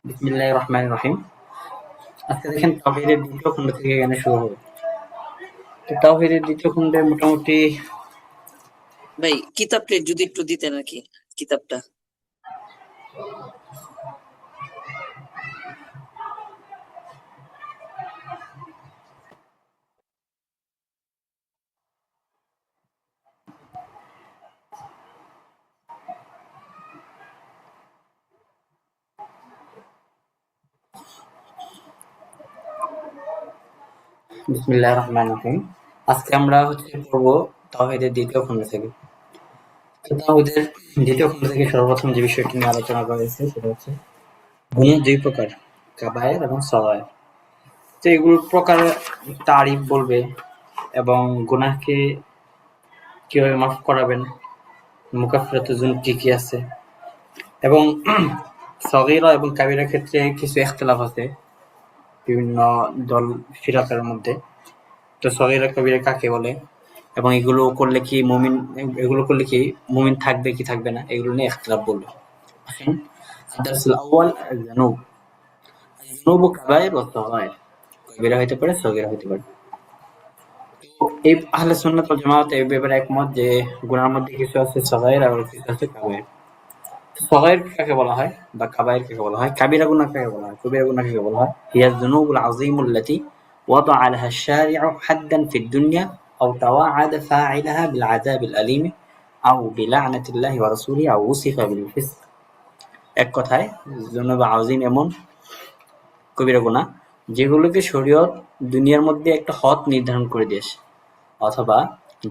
বিসমিল্লাহির রহমানির রহিম। আজকে দেখেন তাওহীদের দ্বিতীয় খণ্ড থেকে এখানে শুরু হবে। তো তাওহীদের দ্বিতীয় খণ্ডে মোটামুটি ভাই কিতাবটা যদি একটু দিতেন আর কি, কিতাবটা। বিসমিল্লাহির রহমানির রহিম। আজকে আমরা পড়বো তাওহীদের দ্বিতীয় খণ্ড থেকে। তো তাওহীদের দ্বিতীয় খণ্ড থেকে সর্বপ্রথম যে বিষয়টি নিয়ে আলোচনা করা হয়েছে সেটা হচ্ছে গুনাহ দুই প্রকার, কাবায়ের এবং সগায়ের। তো এগুলোর প্রকার তারিফ বলবে এবং গুনাহকে কিভাবে মাফ করাবেন, মুকাফফিরাতুয যুনুব কি কি আছে এবং সগীরা এবং কাবীরার ক্ষেত্রে কিছু ইখতিলাফ আছে বিভিন্ন দল ফিরাকের মধ্যে। তো সগীরা কবিরা কাকে বলে এবং এগুলো করলে কি মুমিন থাকবে কি থাকবে না এগুলো নিয়ে ইখতিলাফ বলবো। আসেন আদ-দারসুল আউয়াল আয-যুনুব। আয-যুনুব কাবায়ের ওয়া সগায়ের। কবিরা হইতে পারে, সগীরা হইতে পারে। তো এই আহলে সুন্নাত ওয়াল জামাত এই ব্যাপারে একমত যে গুনার মধ্যে কিছু আছে সগায়ের আর কিছু আছে কাবায়ের। সগায়ের কাকে বলা হয় বা কাবায়ের কাকে বলা হয়, কাবিরা গুনাহ কাকে বলা হয়, কবিরা গুনাহ কাকে বলা হয়? হিয়া যুনুবুল আযীমুল্লাতী ওয়াদা'a লাহা আশ-শারি'উ হাদ্দান ফিদ দুনিয়া আও তাওয়া'আদা ফা'iলাহা বিল আযাবিল আলীম আও বিলা'নাতিল্লাহি ওয়া রাসূলিহি আও উসিফা বিল ফিসক। এক কথায় যুনুব আযীম এমন কবিরা গুনাহ যেগুলোকে শরীয়ত দুনিয়ার মধ্যে একটা হদ নির্ধারণ করে দিয়েছে, অথবা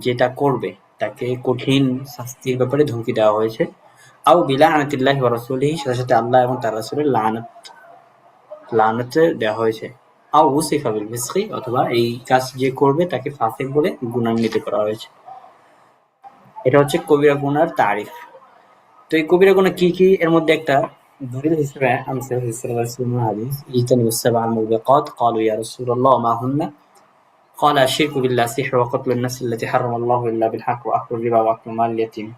যেটা করবে তাকে কঠিন শাস্তির ব্যাপারে ধমকি দেওয়া হয়েছে। আও বিলা'নাতিল্লাহি ওয়া রাসূলিহি, সাথে সাথে আল্লাহ এবং তার রাসূলের লানত দেওয়া হয়েছে। আও উসিফা বিল ফিসকি, অথবা এই কাজ যে করবে তাকে ফাসিক বলে গুণান্বিত করা হয়েছে। এটা হচ্ছে কবিরা গুনার তারিফ। তো এই কবিরা গুনাহ কি কি এর মধ্যে একটা দলিল হিসেবে আনছে সাল্লাল্লাহু আলাইহি ওয়াসাল্লাম হাদিস, ইজতানিবুস সাবআল মুবিকাত। ক্বালু ইয়া রাসূলুল্লাহ মা হুন্না? قال الشرك بالله السحر وقتل النفس التي حرم الله إلا بالحق وأكل الربا وأكل مال اليتيم।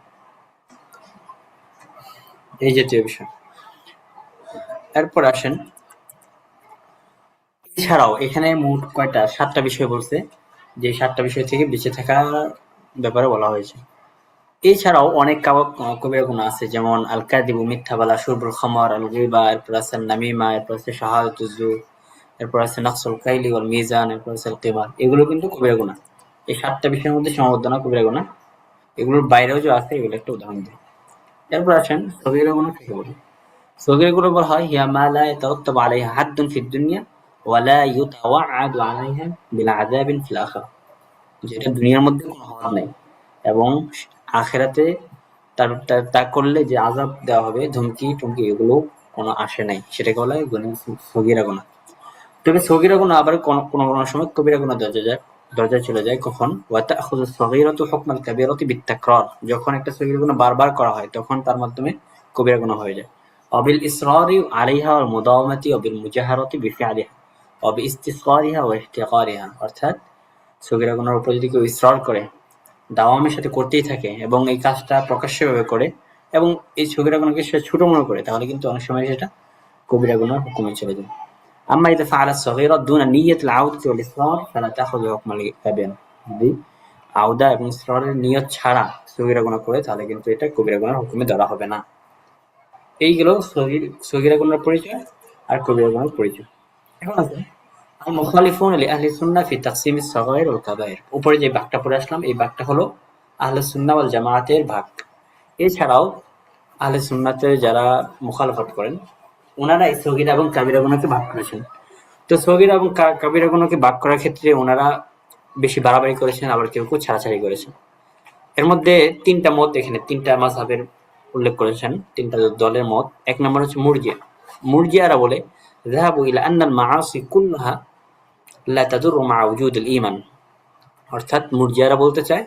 এই জাতীয় বিষয়। এরপর আসেন, এছাড়াও এখানে মোট কয়টা 7টা বিষয় বলছে, যে 7টা বিষয় থেকে বেঁচে থাকার ব্যাপারে বলা হয়েছে। এছাড়াও অনেক কবিরা গুনাহ আছে, যেমন আল কাযিবু, মিথ্যা বলা, শুরবুল খামর, আল গীবা, এরপর আছে নামিমা, এরপর আছে শাহাদাতুজ জুর, এরপর আছে নাকসুল কাইলি ওয়াল মিজান, এরপর আছে আল কিমার। এগুলো কিন্তু কবিরা গুনাহ। এই 7টা বিষয়ের মধ্যে সীমাবদ্ধ না কবিরা গুনাহ। এগুলোর বাইরেও যে আছে এগুলো একটা উদাহরণ দিই। এরপর আসেন সগীরা গুনাহ কাকে বলে। সগীরা গুনাহ বলা হয় হিয়া মা লা ইয়াতারাত্তাবু আলাইহা হাদ্দুন ফিদ দুনিয়া ওয়া লা ইউতাওয়া'আদু আলাইহা বিল আযাবিন ফিল আখিরাহ। যেটা দুনিয়ার মধ্যে কোনো হদ নাই এবং আখিরাতে তা করলে যে আযাব দেওয়া হবে, ধমকি এগুলো কোনো আসে নাই, সেটাকে বলা হয় সগীরা গুনাহ। তবে সগীরা গুনাহ আবার কোনো সময় কবিরা গুনাহ দরজায় চলে যায়। কখন? ওয়া তা'খুযু সগীরাতু হুকমাল কাবীরাতি বিত-তাকরার। যখন একটা সগীরা গুনাহ বারবার করা হয় তখন তার মাধ্যমে কবিরা গুনাহ হয়ে যায়। ওয়াবিল ইসরারি আলাইহা ওয়াল মুদাওয়ামাতি ওয়াবিল মুজাহারাতি বিফি'লিহা ওয়া বিইসতিসগারিহা ওয়া ইহতিকারিহা। অর্থাৎ সগীরা গুনার উপর যদি কেউ ইসরার করে, দাওয়ামের সাথে করতেই থাকে এবং এই কাজটা প্রকাশ্যভাবে করে এবং এই সগীরা গুনাহকে সে ছোট মনে করে, তাহলে কিন্তু অনেক সময় সেটা কবিরা গুনার হুকুমে চলে যায়। আম্মা ইযা ফাআলা সগীরা দুনা নিয়্যাতিল আউদাতি ওয়াল ইসরার ফালা তাখুযু হুকমাল কাবীরা। যদি আউদা এবং ইসরারের নিয়ত ছাড়া সগীরা গুনাহ করে, তাহলে কিন্তু এটা কবিরা গুনার হুকুমে ধরা হবে না। এই গেল সগীরা গুনার পরিচয় আর কবিরা গুনার পরিচয়। এখন আছে আল মুখালিফুন লিআহলি সুন্নাহ ফি তাকসিমিস সগায়ের ওয়াল কাবায়ের। উপরে যে ভাগটা পড়ে আসলাম এই ভাগটা হলো আহলে সুন্নাহ ওয়াল জামায়াতের ভাগ। এছাড়াও আহলে সুন্নাতের যারা মুখালাফত করেন ওনারা এই সগীরা এবং কাবিরা গুনাহকে ভাগ করেছেন। তো সগীরা এবং কাবিরা গুনাহকে ভাগ করার ক্ষেত্রে ওনারা বেশি বাড়াবাড়ি করেছেন, আবার কেউ ছাড়াছাড়ি করেছেন। এর মধ্যে 3টা মত, এখানে 3টা মাযহাবের উল্লেখ করেছেন, 3টা দলের মত। এক নম্বর হচ্ছে মুরজিয়া। মুরজিয়ারা বলে যাহাবু ইলা আন্নাল মাআসি কুল্লাহা লা তাদুররু মা'a ওজুদিল ঈমান। অর্থাৎ মুরজিয়ারা বলতে চায়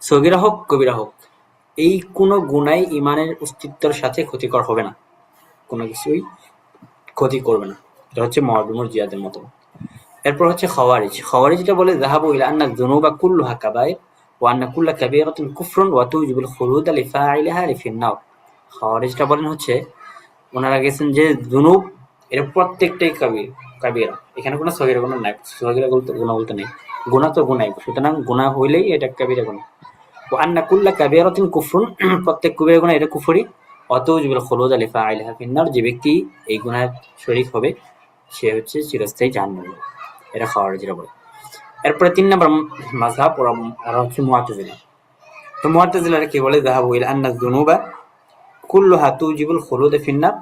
সগীরা হোক কবিরা হোক এই কোনো গুনাহ ঈমানের অস্তিত্বের সাথে ক্ষতিকর হবে না, কোনো কিছুই ক্ষতি করবে না। এটা হচ্ছে মুরজিয়াদের মত। এরপর হচ্ছে খাওয়ারিজ। খাওয়ারিজরা বলে যাহাবু ইলা আন্না যুনুবা কুল্লুহা কাবায়ের ওয়া আন্না কুল্লা কাবীরাতিন কুফরুন ওয়া তুজিবুল খুলুদা লিফাইলিহা ফিন নার। খাওয়ারিজরা বলেন হচ্ছে ওনারা গেছেন যে যুনুব এর প্রত্যেকটাই কাবিরা, এখানে কোনো সগীরা গুনাহ নাই, সগীরা গুনাহ বলতে নেই, গুনাহ তো গুনাহ, সুতরাং গুনাহ হইলেই এটা কাবিরা গুনাহ। ওয়া আন্না কুল্লা কাবিরাতিন কুফরুন, প্রত্যেক কবিরা গুনাহ এটা কুফরি। অতওজিবুল খুলুদ লিফাইলিহা ফিন্নার, যে ব্যক্তি এই গুনাহের শরীক হবে সে হচ্ছে চিরস্থায়ী জাহান্নামী, এটা খাওয়ারিজরা বলে। এরপরে 3 নম্বর মাযহাব ওরা হচ্ছে মুআতাজিলা। তো মুআতাজিলারা কি বলে, যাহাবু ইলা আন্না যুনুবা কুল্লুহা তুজিবুল খুলুদ ফিন্নার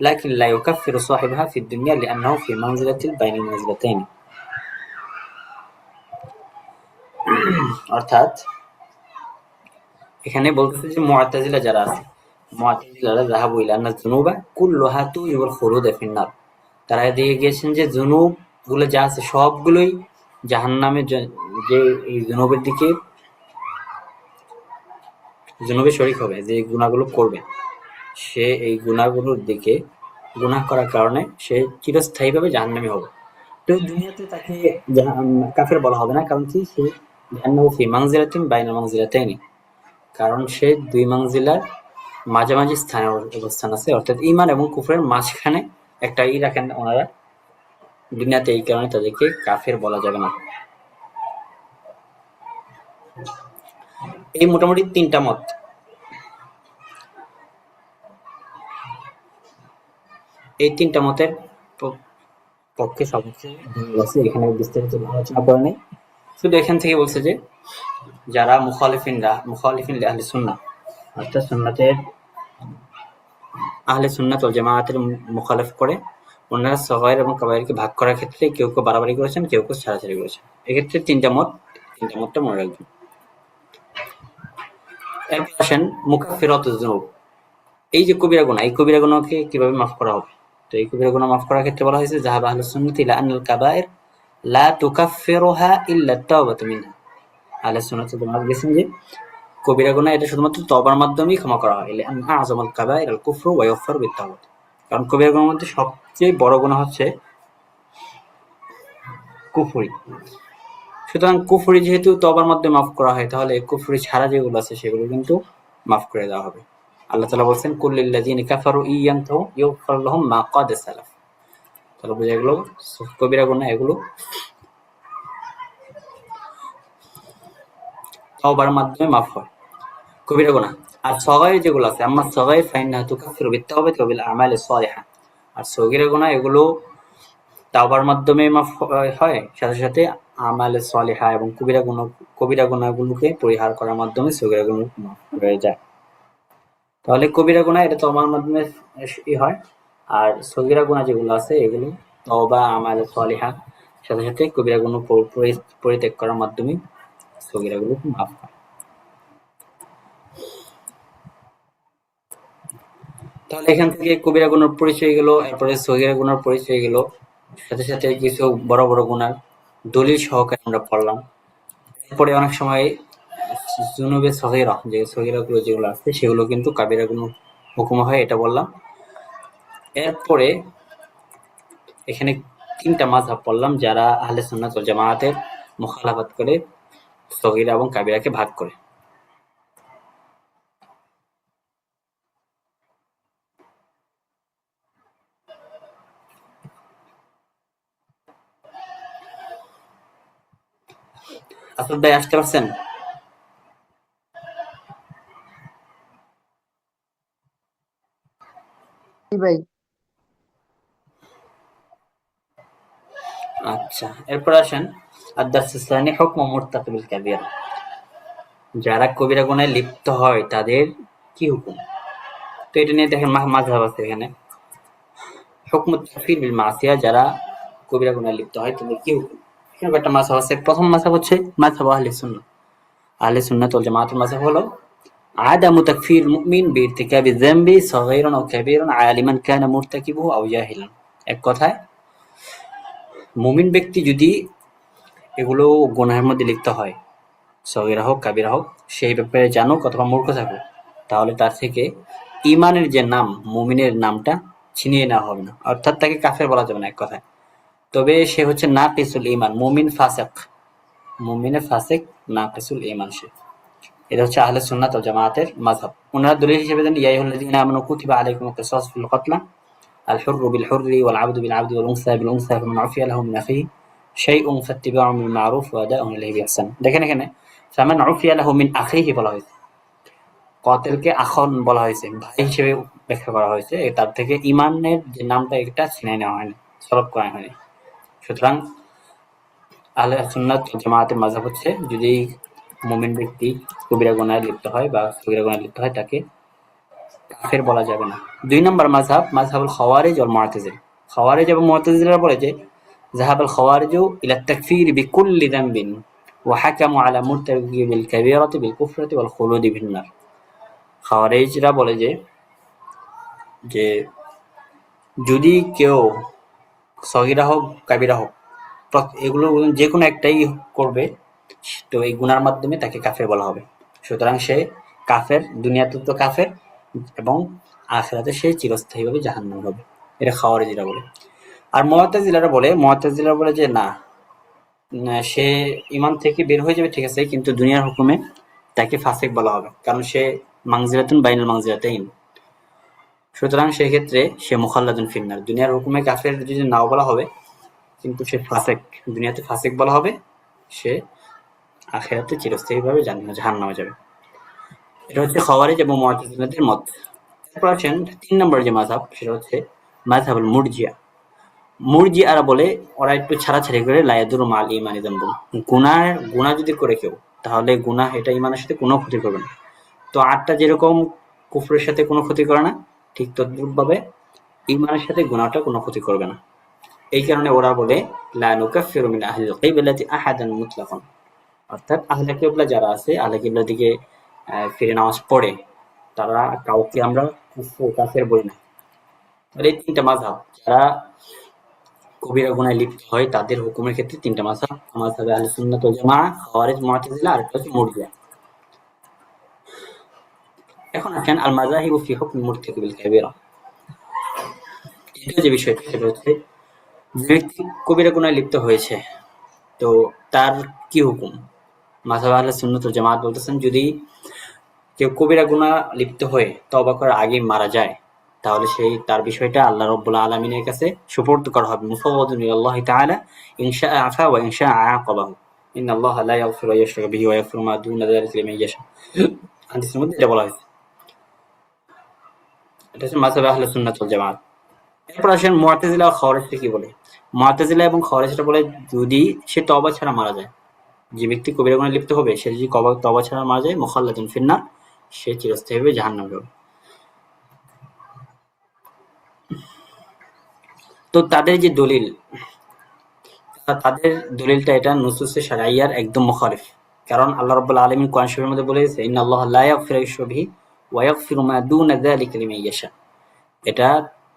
লাকিন লা ইউকাফফিরু সাহিবাহা ফিদ দুনিয়া লিআন্নাহু ফি মানজিলাতিল বাইনাল মানজিলাতাইন। অর্থাৎ এখানে বলতেছে যে মুআতাজিলা যারা আছে, মুআতাজিলারা যাহাবু ইলা আন্না যুনুবা কুল্লুহা তুজিবুল খুলুদ ফিন্নার, তারা দিয়ে গিয়েছেন যে যুনুব গুলো যা আছে সবগুলোই জাহান্নামে, যে এই যুনুবের দিকে যুনুবে শরীক হবে, যে গুনাহগুলো করবে সে এই গুনাহগুলোর দিকে, গুনাহ করার কারণে সে চিরস্থায়ীভাবে জাহান্নামী হবে। তো দুনিয়াতে তাকে কাফের বলা হবে না, কারণ কি, সে জাহান্নামু ফি মানজিলাতিন বাইনাল মানজিলাতাইনি, কারণ সে দুই মানজিলার মাঝামাঝি স্থানে অবস্থান আছে, অর্থাৎ ঈমান এবং কুফরের মাঝখানে একটা রাখেন ওনারা দুনিয়াতে, এই কারণে তাদেরকে কাফের বলা যাবে না। এই মোটামুটি 3টা মত। এই 3টা মতের পক্ষে সবচেয়ে দলিল আছে, এখানে বিস্তারিত আলোচনা করে নেই, শুধু এখান থেকে বলছে যে যারা মুখালিফিন আহলে সুন্নাহ, অর্থাৎ সুন্নাতের আহলে সুন্নাত ওয়াল জামায়াতের মুখালিফ করে, ওনারা সগায়ের এবং কাবায়েরকে ভাগ করার ক্ষেত্রে কেউ কেউ বাড়াবাড়ি করেছেন, কেউ কেউ ছাড়াছাড়ি করেছেন। এক্ষেত্রে 3টা মতটা মনে রাখবেন। এরপর আসেন মুকাফফিরাতুজ যুনুব, এই যে কবিরা গুনাহ, এই কবিরা গুনাহকে কিভাবে মাফ করা হবে। তো এই কবিরা গুনাহ মাফ করার ক্ষেত্রে বলা হয়েছে যাহাবা আহলুস সুন্নাতি ইলা আন্নাল কাবায়ের লা তুকাফফিরুহা ইল্লা আত-তাওবাতু মিনহা। আহলুস সুন্নাত ওয়াল জামায়াত গেছেন যে কবিরা গুনাহ এটা শুধুমাত্র তওবার মাধ্যমেই ক্ষমা করা হয়, ইলা আন্না আযমাল কাবায়ের আল কুফরু ওয়া ইউগফারু বিত-তাওবাত, কারণ কবিরা গুনাহের মধ্যে সবচেয়ে বড় গুনাহ হচ্ছে কুফরি। সুতরাং কুফরি যেহেতু তওবার মাধ্যমে মাফ করা হয়, তাহলে কুফরি ছাড়া যেগুলো আছে সেগুলো কিন্তু মাফ করে দেওয়া হবে। আল্লাহ তাআলা বলেন কুল লিল্লাযিনা কাফারু ইয়ানতাহু ইউগফার লাহুম মা ক্বাদ সালাফ। তাহলে বোঝা গেল কবিরা গুনাহ এগুলো তওবার মাধ্যমে মাফ হয়, কবিরা গুনাহ। আর সগায়ের যেগুলো আছে, আম্মা সগায়ের ফাইন্নাহা তুকাফফিরু বিত-তাওবাতি ওয়া বিল আমালিস সালিহা, আর সগীরা গুনাহ এগুলো তাওবার মাধ্যমে মাফ হয়, সাথে সাথে আমালে সালিহা এবং কবিরা গুনাহগুলোকে পরিহার করার মাধ্যমে সগীরা গুনাহ মাফ হয়ে যায়। তাহলে কবিরা গুনাহ এটা তওবার মাধ্যমে হয়, আর সগীরা গুনাহ যেগুলো আছে এগুলো তওবা, আমালে সালিহা, সাথে সাথে কবিরা গুনাহ পরিত্যাগ করার মাধ্যমে সগীরা গুলো মাফ হয়। তাহলে এখান থেকে কবিরা গুনার পরিচয় গেল, এরপরে সগীরা গুনার পরিচয় গেল, সাথে সাথে কিছু বড় বড় গুনাহ দলিল সহকারে আমরা পড়লাম। এরপরে অনেক সময় যুনুবে সগীরা, যে সগীরা গুলো যেগুলো আছে সেগুলো কিন্তু কাবিরা গুনাহ হুকুম হয়, এটা বললাম। এরপরে এখানে 3টা মাযহাব পড়লাম যারা আহলে সুন্নাত ওয়াল জামায়াতের মুখালাফাত করে সগীরা এবং কাবিরাকে ভাগ করে। আসাদ ভাই আসতে পারছেন? ভাই আচ্ছা, এরপর আসেন আদ-দারসুস সানি হুকম মুরতাকিবিল কাবীরা, যারা কবিরা গুনাহে লিপ্ত হয় তাদের কি হুকুম। তো এটা নিয়ে দেখেন মাযহাব আছে এখানে। হুকমুত তাকফীর বিল মাসিয়া, যারা কবিরা গুনাহে লিপ্ত হয় তাদের কি হুকুম। এখানে একটা মাযহাব আছে। প্রথম মাযহাব হচ্ছে মাযহাব আহলে সুন্নাহ। আহলে সুন্নাত ওয়াল জামায়াতের মাযহাব হলো আদামু তাকফীর মুমিন বিইরতিকাবি যামবি সাগীরান আও কাবীরান আলিমান কানা মুরতাকিবুহু আও জাহিলান। এক কথায় মুমিন ব্যক্তি যদি এগুলো গুনাহের মধ্যে লিপ্ত হয়, সগীরা হোক কাবিরা হোক, সেই ব্যাপারে জানুক অথবা মূর্খ থাকুক, তাহলে তার থেকে ইমানের যে নাম, মুমিনের নামটা ছিনিয়ে নেওয়া হবে না, অর্থাৎ তাকে কাফের বলা যাবে না এক কথায়। তবে সে হচ্ছে নাকিসুল ঈমান, মুমিন ফাসিক, মুমিনে ফাসিক নাকিসুল ঈমান সে। এটা হচ্ছে আহলে সুন্নাত ওয়াল জামায়াতের মাযহাব। ওনারা দলিল হিসেবে দেন ইয়া আইয়ুহাল্লাযীনা আমানু কুতিবা আলাইকুমুল কিসাস ফিল কতলা الحر بالحر والعبد بالعبد والأنثى بالأنثى فمن عفي له من أخيه شيء فاتباع بالمعروف وأداء إليه بإحسان দেখেন এখানে ফামান উফিয়া লাহু মিন আখিহি বলা হয়েছে, কাতিলকে আখন বলা হয়েছে, ভাই হিসেবে ব্যাখ্যা করা হয়েছে, তার থেকে ইমানের যে নামটা এটা ছিনিয়ে নেওয়া হয়নি, সলব করা হয়নি। সুতরাং আহলে সুন্নাত ওয়াল জামাতের মাযহাব হচ্ছে যদি মুমিন ব্যক্তি কবিরা গুনাহে লিপ্ত হয় বা সগীরা গুনাহে লিপ্ত হয় তাকে কাফের বলা যাবে না। ২ নম্বর মাযহাব মাযহাবুল খাওয়ারিজ ওয়াল মুআতাজিলা। খাওয়ারিজ এবং মুআতাজিলারা বলে যে যাহাবাল খাওয়ারিজু ইলা তাকফীর বিকুল্লি যামবিন ওয়া হাকামু আলা মুরতাকিবি বিল কাবীরাতি বিল কুফরাতি ওয়াল খুলুদি ফিন নার। খাওয়ারিজরা বলে যে যে যদি কেউ সগীরা হোক কাবীরা হোক এগুলো যে কোনো একটাই করবে, তো এই গুনার মাধ্যমে তাকে কাফের বলা হবে। সুতরাং সে কাফের, দুনিয়াতে তো কাফের এবং আখিরাতে সে চিরস্থায়ীভাবে জাহান্নামী হবে। এটা খাওয়ারিজরা বলে। আর মুআতাজিলারা বলে যে না, সে ঈমান থেকে বের হয়ে যাবে ঠিক আছে, কিন্তু দুনিয়ার হুকুমে তাকে ফাসিক বলা হবে, কারণ সে মানজিলাতুন বাইনাল মানজিলাতাইন। সুতরাং সেই ক্ষেত্রে সে মুখাল্লাদুন ফিন্নার। দুনিয়ার হুকুমে কাফের যদি নাও বলা হবে, কিন্তু সে ফাসিক, দুনিয়াতে ফাসিক বলা হবে, সে আখিরাতে চিরস্থায়ীভাবে জাহান্নামে যাবে। এটা হচ্ছে খাওয়ারিজ এবং মুআতাজিলাদের মত। এরপর আসেন ৩ নম্বর যে মাযহাব, সেটা হচ্ছে মাযহাবুল মুরজিয়া। মুরজিআরা বলে ওরা একটু ছাড়াছাড়ি করে লা ইয়াদুরু মাল ঈমানি যামবুন। গুনাহ যদি করে কেউ, তাহলে গুনাহ এটা ঈমানের সাথে কোনো ক্ষতি করবে না। তো আটটা যেরকম কুফরের সাথে কোনো ক্ষতি করে না, ঠিক তদ্রূপভাবে ঈমানের সাথে গুনাহটা কোনো ক্ষতি করবে না। এই কারণে ওরা বলে লা নুকাফিরু মিন আহলিল কিবলাতি আহাদান মুতলাকান। অর্থাৎ আহলে কিবলা যারা আছে, আহলে কিবলার দিকে ফিরে নামাজ পড়ে, তারা কাউকে আমরা কুফর কাফের বলি না। তাহলে এই ৩টা মাযহাব, যারা কবিরা গুনাহে লিপ্ত হয় তাদের হুকুমের ক্ষেত্রে ৩টা মাযহাব, মাযহাবে আহলে সুন্নাত ওয়াল জামাআহ, খাওয়ারিজ, মুআতাজিলা, আর একটা হচ্ছে মুরজিয়া। এখন আসেন আল মাযাহিবু ফি হুকমি মুরতাকিবিল কাবীরা। দ্বিতীয় যে বিষয়টি সেটা হচ্ছে যে ব্যক্তি কবিরা গুনাহে লিপ্ত হয়েছে, তো তার কি হুকুম? মাযহাবে আহলে সুন্নাত ওয়াল জামাআত বলতেছেন যদি কেউ কবিরা গুনাহ লিপ্ত হয়ে তওবা করার আগে মারা যায়, তাহলে তার বিষয়টা আল্লাহ রাব্বুল আলামিনের কাছে সুপর্দ করা হবে। মুফাওয়াদুন ইলাল্লাহি তাআলা ইন শাআ আফা ওয়া ইন শাআ আ'আকাবাহু। ইন্নাল্লাহা লা ইয়াগফিরু আন ইউশরাকা বিহি ওয়া ইয়াগফিরু মা দুনা যালিকা লিমান ইয়াশা। হাদিসের মধ্যে এটা বলা হয়েছে। এটা হচ্ছে মাযহাবে আহলে সুন্নাত ওয়াল জামাআত। এরপর আসেন মুআতাজিলা ও খাওয়ারিজরা কি বলে। মুআতাজিলা এবং খাওয়ারিজরা বলে যদি সে তওবা ছাড়া মারা যায়, যে ব্যক্তি কবিরা গুনাহে লিপ্ত হবে সে যদি তওবা ছাড়া মারা যায়, মুখাল্লাদুন ফিন্নার, সে চিরস্থায়ীভাবে জাহান্নামে যাবে। তো তাদের যে দলিল, তাদের দলিলটা এটা নুসুসে শারঈয়ার একদম মুখালিফ। কারণ আল্লাহ রাব্বুল আলামিন কোরআন শরীফের মধ্যে বলেছে ইন্নাল্লাহা লা ইয়াগফিরু আন বিহি ওয়া ইয়াগফিরু মা দুনা যালিকা লিমান ইয়াশা। এটা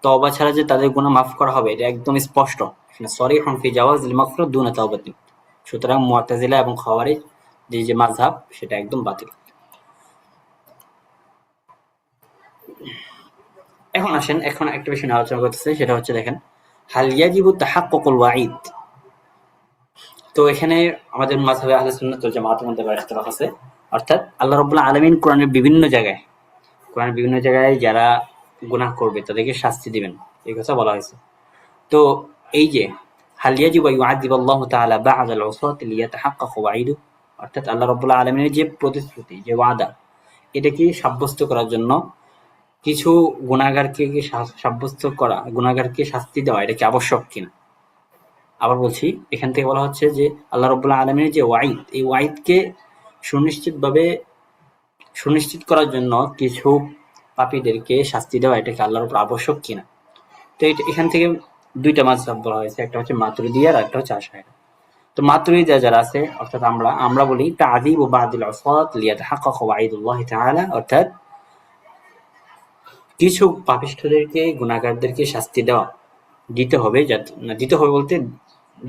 তওবা ছাড়া যে তাদের গুনাহ মাফ করা হবে এটা একদম স্পষ্ট। এখানে সরিহুন ফি জাওয়াজিল মাগফিরাত দুনা তাওবাতিন। সুতরাং মুআতাজিলা এবং খাওয়ারিজ যে মাযহাব সেটা একদম বাতিল। এখন আসেন, এখন একটা বিষয় নিয়ে আলোচনা করতেছে, সেটা হচ্ছে দেখেন হাল ইয়াজিবু তাহাক্কুকুল ওয়াঈদ। তো এখানে আমাদের মাযহাবে আহলে সুন্নাত ওয়াল জামাতের মধ্যে ইখতিলাফ আছে। অর্থাৎ আল্লাহ রাব্বুল আলামিন কোরআনের বিভিন্ন জায়গায় যারা গুনাহ করবে তাদেরকে শাস্তি দিবেন, এই কথা বলা হয়েছে। তো এই যে হাল ইয়াজিবু ইউআযিবাল্লাহু তাআলা বা'দাল উসাতি লিয়াতাহাক্কাকু ওয়াঈদু, অর্থাৎ আল্লাহ রাব্বুল আলামিনের যে প্রতিশ্রুতি, যে ওয়াদা, এটা কি সাব্যস্ত করার জন্য কিছু গুনাহগারকে সাব্যস্ত করা, গুনাহগারকে শাস্তি দেওয়া, এটা কি আবশ্যক কিনা? আবার বলছি, এখান থেকে বলা হচ্ছে যে আল্লাহ রাব্বুল আলামিনের যে ওয়াঈদ, এই ওয়াঈদকে সুনিশ্চিত করার জন্য কিছু পাপীদেরকে শাস্তি দেওয়া, এটা কি আল্লাহর উপর আবশ্যক কিনা? তো এখান থেকে ২টা মাযহাব বলা হয়েছে, একটা হচ্ছে মাতুরিদিয়া আর একটা হচ্ছে আশআইরা। তো মাতুরিদিয়া যারা আছে, অর্থাৎ আমরা বলি তা'যীবু বা'দিল উসাত লিয়াতাহাক্কাকু ওয়াঈদুল্লাহি তাআলা, অর্থাৎ কিছু পাপিষ্ঠদেরকে, গুনাহগারদেরকে শাস্তি দিতে হবে বলতে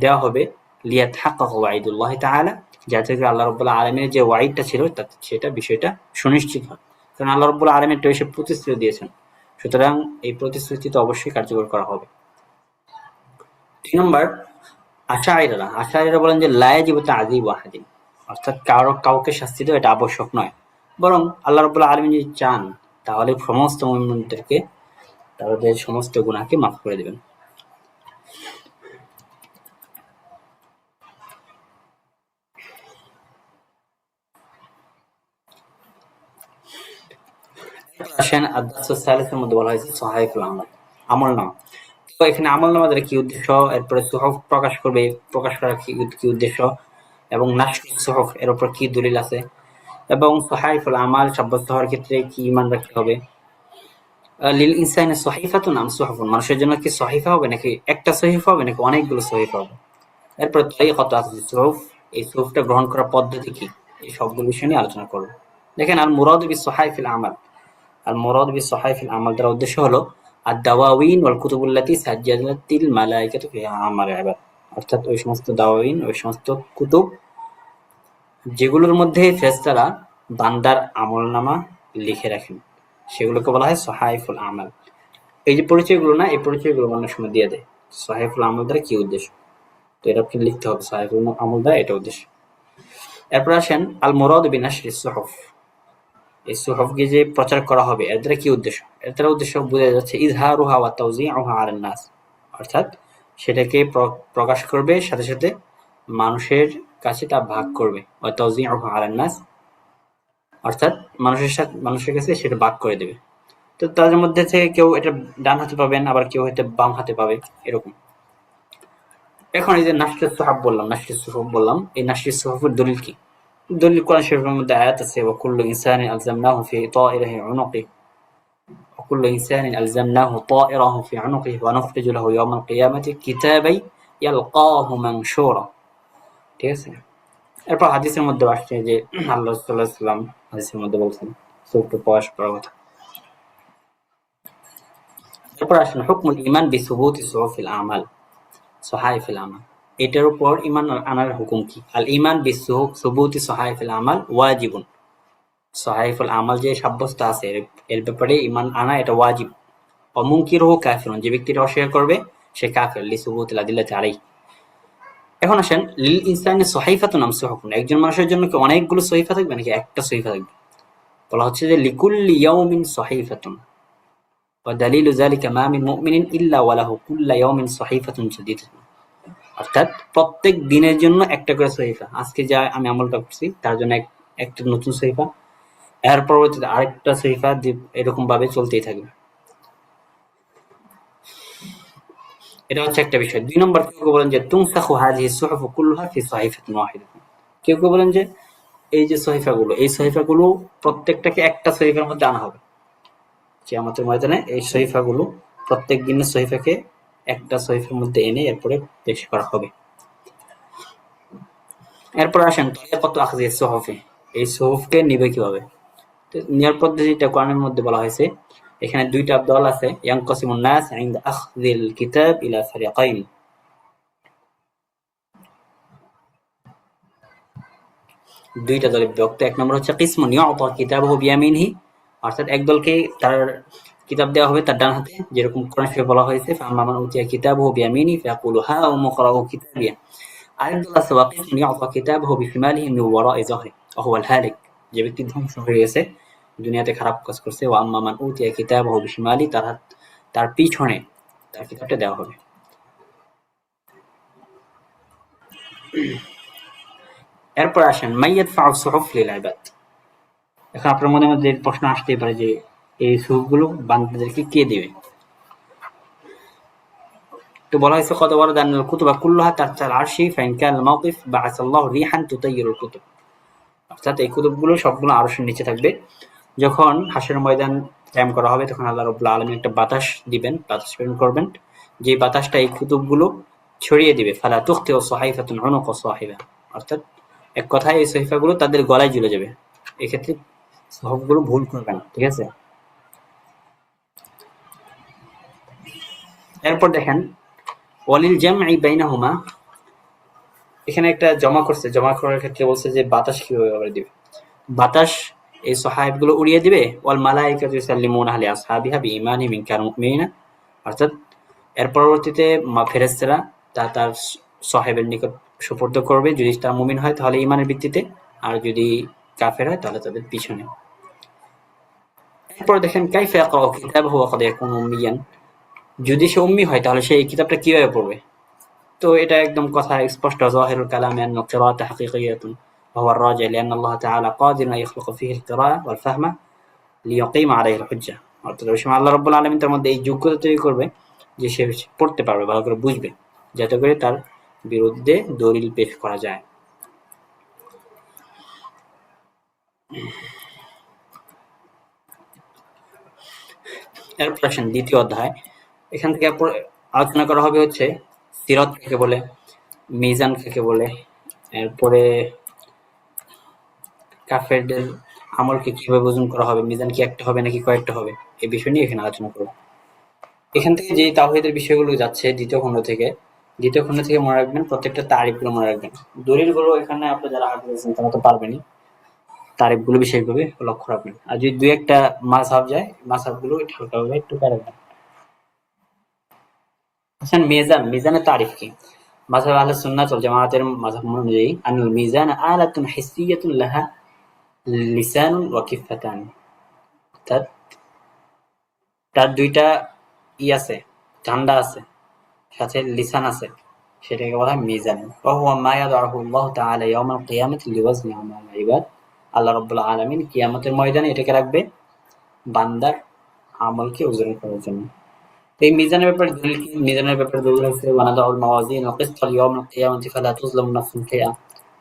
দেওয়া হবে লিয়াতাহাক্কাকু ওয়াঈদুল্লাহি তাআলা, যাতে করে আল্লাহ রাব্বুল আলামিনের যে ওয়াঈদটা ছিল সেটা বিষয়টা সুনিশ্চিত হয়। কারণ আল্লাহ রাব্বুল আলামিন তো এসে প্রতিশ্রুতি দিয়েছেন, সুতরাং এই প্রতিশ্রুতি তো অবশ্যই কার্যকর করা হবে। ৩ নম্বর আশআইরা বলেন যে লা ইয়াজিবু তা'যীবু আহাদিন, অর্থাৎ কাউকে শাস্তি দেওয়া এটা আবশ্যক নয়, বরং আল্লাহ রাব্বুল আলামিন যদি চান তাহলে সমস্ত মুমিনদেরকে তাদের সমস্ত গুনাহকে মাফ করে দিবেন। আসেন আদ-দারসুস সালিসের মধ্যে বলা হয়েছে সহাইফুল আমাল, আমলনামা। তো এখানে আমলনামা দ্বারা কি উদ্দেশ্য, এরপরে সুহফ প্রকাশ করবে, প্রকাশ করার কি উদ্দেশ্য, এবং নাশরুস সুহফ এর উপর কি দলিল আছে, এবং সহাইফুল আমাল সাব্যস্ত হওয়ার ক্ষেত্রে কি ঈমান রাখতে হবে। লিল ইনসানি সহিফাতুন আম সুহফুন, মানুষের জন্য কি সহিফা হবে নাকি একটা সহিফা হবে নাকি অনেকগুলো সহিফা হবে। এরপরে তরিকাতু আখযিস সুহুফ, এই সুহুফটা গ্রহণ করার পদ্ধতি কি, এই সবগুলো বিষয় নিয়ে আলোচনা করব। দেখেন, আল মুরাদু বিস সহাইফিল আমাল, আল মুরাদু বিস সহাইফিল আমাল দ্বারা উদ্দেশ্য হলো আদ-দাওয়াবিন ওয়াল কুতুবুল্লাতী সাজ্জালাতিল মালায়েকাতু ফিহা আমাল ইবাদ, অর্থাৎ ওই সমস্ত দাওয়াবিন, ওই সমস্ত কুতুব যেগুলোর মধ্যে ফেরেশতারা বান্দার আমলনামা লিখে রাখেন, সেগুলোকে বলা হয় সহাইফুল আমাল। এই যে পরিচয়গুলো না, এই পরিচয়গুলো অনেক সময় দিয়ে দেয় সহাইফুল আমল দ্বারা কি উদ্দেশ্য, তো এটা আপনি লিখতে হবে সহাইফুল আমল দ্বারা এটা উদ্দেশ্য। এরপর আসেন আল মুরাদু বিনাশরিস সুহুফ, এই সুহুফকে যে প্রচার করা হবে এর দ্বারা কি উদ্দেশ্য, এর দ্বারা উদ্দেশ্য বোঝা যাচ্ছে ইজহারুহা ওয়া তাওযীউহা আলান নাস, অর্থাৎ সেটাকে প্রকাশ করবে, সাথে সাথে মানুষের কাছে তা ভাগ করবে, ওয়া তাওযীউহা আলান নাস, অর্থাৎ মানুষের কাছে সেটা ভাগ করে দেবে। তো তাদের মধ্যে থেকে কেউ এটা ডান হাতে পাবেন, আবার কেউ হয়তো বাম হাতে পাবে, এরকম। এখন এই যে নাশরুস সুহুফ বললাম, এই নাশরুস সুহুফের দলিল কি? দলিল কোরআন শরীফের মধ্যে আয়াত আছে, ওয়াকুল্লু ইনসানিন আলজামনাহু ফি তাইরিহি উনুকিহি, ওয়াকুল্লু ইনসানিন আলজামনাহু তাইরাহু ফি উনুকিহি ওয়া নুখরিজু লাহু ইয়াওমাল কিয়ামাতি কিতাবান ইয়ালকাহু মানশুরা। ঠিক আছে? এরপর হাদিসের মধ্যে আসছে যে আল্লাহ সাল্লাল্লাহু আলাইহি ওয়াসাল্লাম হাদিসের মধ্যে বলছেন সুহুফটা প্রকাশ করার কথা। এরপর আসেন হুকমুল ঈমান বিসুবুতি সুহুফিল আমাল, সহাইফিল আমাল, এটার উপর ঈমান আনার হুকুম কি? আল ঈমান বিসুবুতি সহাইফিল আমাল ওয়াজিবুন, সহাইফুল আমাল যে সাব্যস্ত আছে এর ব্যাপারে ঈমান আনা এটা ওয়াজিব। অমুনকিরুহু কাফিরুন, যে ব্যক্তিটা অস্বীকার করবে সে কাফির, লিসুবুতিল আদিল্লাতি আলাইহি। এখন আসেন লিল ইনসানি সহিফাতুন আম সুহুফুন, একজন মানুষের জন্য কি অনেকগুলো সহিফা থাকবে নাকি একটা সহিফা থাকবে? বলা হচ্ছে যে লিকুল্লি ইয়াউমিন সহিফাতুন ওয়া দালিলু যালিকা মা মিন মুমিনিন ইল্লা ওয়া লাহু কুল্লু ইয়াউমিন সহিফাতুন জাদীদাতুন, অর্থাৎ প্রত্যেক দিনের জন্য একটা করে সহিফা। আজকে যা আমি আমলটা করছি তার জন্য একটা নতুন সহিফা, এর পরবর্তীতে আরেকটা সহিফা, এরকম ভাবে চলতেই থাকবে। এটা হচ্ছে একটা বিষয়। ২ নম্বর, কেউ বলেন যে তুনসাখু হাযিহি সুহুফু কুল্লুহা ফি সহিফাতিন ওয়াহিদাতিন, কেউ বলেন যে এই যে এই সহিফাগুলো প্রত্যেকটাকে একটা সহিফার মধ্যে আনা হবে কিয়ামতের ময়দানে। এই সহিফাগুলো প্রত্যেক দিনের সহিফাকে একটা সহিফার মধ্যে এনে এরপরে পেশ করা হবে। এরপর আসেন তরিকাতু আখযিস সুহুফি, এই সুহুফকে নিবে কিভাবে, নেওয়ার পদ্ধতিটা কোরআনের মধ্যে বলা হয়েছে। এখানে দুইটা দল আছে, ইয়ানকাসিমুন নাস ইনদা আখযিল কিতাব ইলা ফারিকাইন, দুইটা দলে বিভক্ত। এক নম্বর হচ্ছে কিসমুন ইউতা কিতাবহু বিয়ামিনিহি, অর্থাৎ এক দলকে তার কিতাব দেওয়া হবে তার ডান হাতে, যেরকম কোরআন শরীফে বলা হয়েছে ফাআম্মা মান উতিয়া কিতাবহু বিয়ামিনিহি ফায়াকুলু হাউম ইকরাউ কিতাবিয়া। আরেক দল আছে ওয়াকিসমুন ইউতা কিতাবহু বিশিমালিহি মিন ওয়ারাই যাহরি ওয়া হুয়াল হালিক, যে ব্যক্তি ধ্বংস হয়ে গেছে, দুনিয়াতে খারাপ কাজ করছে। ওয়া আম্মা মান উতিয়া কিতাবহু বিশিমালি, তার পিছনে তার কিতাবটা দেওয়া হবে। এরপর আসেন মাইয়াদফাউ সুহুফ লিল ইবাদ। এখন আপনার মনের মধ্যে প্রশ্ন আসতেই পারে যে এই সুহুফগুলো বান্দাদেরকে কে দিবে? তো বলা হয়েছে কত বড় দানাল কুতুবা কুল্লুহা তাহতাল আরশি ফাইন কানাল মাওকিফ বাআসাল্লাহু রিহান তুতাইয়িরুল কুতুব, অর্থাৎ এই কুতুবগুলো সবগুলো আরশের নিচে থাকবে। যখন হাশরের ময়দান কায়েম করা হবে তখন আল্লাহ রাব্বুল আলামিন একটা বাতাস দিবেন, বাতাস প্রেরণ করবেন, যে বাতাসটা এই কুতুবগুলো ছড়িয়ে দিবে। ফালা তুখতিউ সাহিফাতুন উনুক সাহিবা, অর্থাৎ এক কথায় এই সহিফাগুলো তাদের গলায় ঝুলে যাবে। এক্ষেত্রে সহবগুলো ভুল করবে না, ঠিক আছে? এরপর দেখেন ওয়ালিল জামঈ বাইনাহুমা, এখানে একটা জমা করছে, জমা করার ক্ষেত্রে বলছে যে বাতাস কিভাবে আবার দিবে। বাতাস এই সহায়বগুলো উড়িয়ে দিবে। ওয়াল মালাইকাতু ইউসাল্লিমুনা আলা আসহাবিহা বিঈমানিহিম ইন কানু মুমিনিনা, অর্থাৎ এর পরবর্তীতে ফেরেশতারা তার সাহেবের নিকট সুপর্দ করবে, যদি তারা মুমিন হয় তাহলে ঈমানের ভিত্তিতে, আর যদি কাফের হয় তাহলে তাদের পিছনে। এরপর দেখেন কাইফা ইয়াকরাউ কিতাবাহু ওয়া ক্বাদ ইয়াকুনু উম্মিয়ান, যদি সে উম্মি হয় তাহলে সে এই কিতাবটা কিভাবে পড়বে? তো এটা একদম কথা স্পষ্ট, যাহিরুল কালামি আন্নাল কিরাআতা হাকীকিয়াতুন ওয়া হুয়া আর-রাজি' লিআন্না আল্লাহ তাআলা কাদিরুন আন ইয়াখলুকা ফীহি আল-কিরাআ ওয়াল ফাহমা লিইয়ুকিমা আলাইহি আল-হুজ্জাহ। অর্থাৎ ওই সময় আল্লাহ রাব্বুল আলামিন তার মধ্যে এই যোগ্যতা তৈরি করবে যে সে পড়তে পারবে, ভালো করে বুঝবে, যাতে করে তার বিরুদ্ধে দলিল পেশ করা যায়। এরপর আসেন দ্বিতীয় অধ্যায়। এখান থেকে আলোচনা করা হবে হচ্ছে সিরাত কাকে বলে, মিজান কাকে বলে, এরপরে কাফেরদের আমলকে কিভাবে ওজন করা হবে, মিজান কি একটা হবে নাকি কয়েকটা হবে, এই বিষয় নিয়ে এখানে আলোচনা করব। এখান থেকে যে তাওহীদের বিষয়গুলো যাচ্ছে দ্বিতীয় খণ্ড থেকে মনে রাখবেন প্রত্যেকটা তারিফগুলো মনে রাখবেন। দলিলগুলো এখানে আপনি যারা হাফেজ আছেন তারা তো পারবেনই, তারিফগুলো বিশেষভাবে লক্ষ্য রাখবেন। আর যদি দুই একটা মাযহাব যায়, মাযহাবগুলো একটু হালকাভাবে একটু রাখবেন। আচ্ছা, মিজানের তারিফ কি? মাযহাব আহলে সুন্নাত ওয়াল জামাআতের মাযহাব অনুযায়ী আনুল মিজান আলাতুন হিসিয়াতুন লাহা লিসানুন ওয়া কিফাতান, অর্থাৎ তার দুইটা আছে, ঝান্ডা আছে, সাথে লিসান আছে, সেটাকে বলা হয় মিজান। ওয়া হুয়া মা ইয়াদউহু আল্লাহু তাআলা ইয়াওমাল কিয়ামাতি লিওয়াজনি আমাল ইবাদ, আল্লাহ রাব্বুল আলামিন কিয়ামতের ময়দানে এটাকে রাখবে বান্দার আমলকে ওজন করার জন্য। এই মিজানের ব্যাপারে দলিল কি? মিজানের ব্যাপারে দলিল আছে ওয়ানাদাউল মাওয়াজিন ওয়া কিসতা লিয়াউমিল কিয়ামাতি ফালা তুযলামু নাফসুন শাইআ।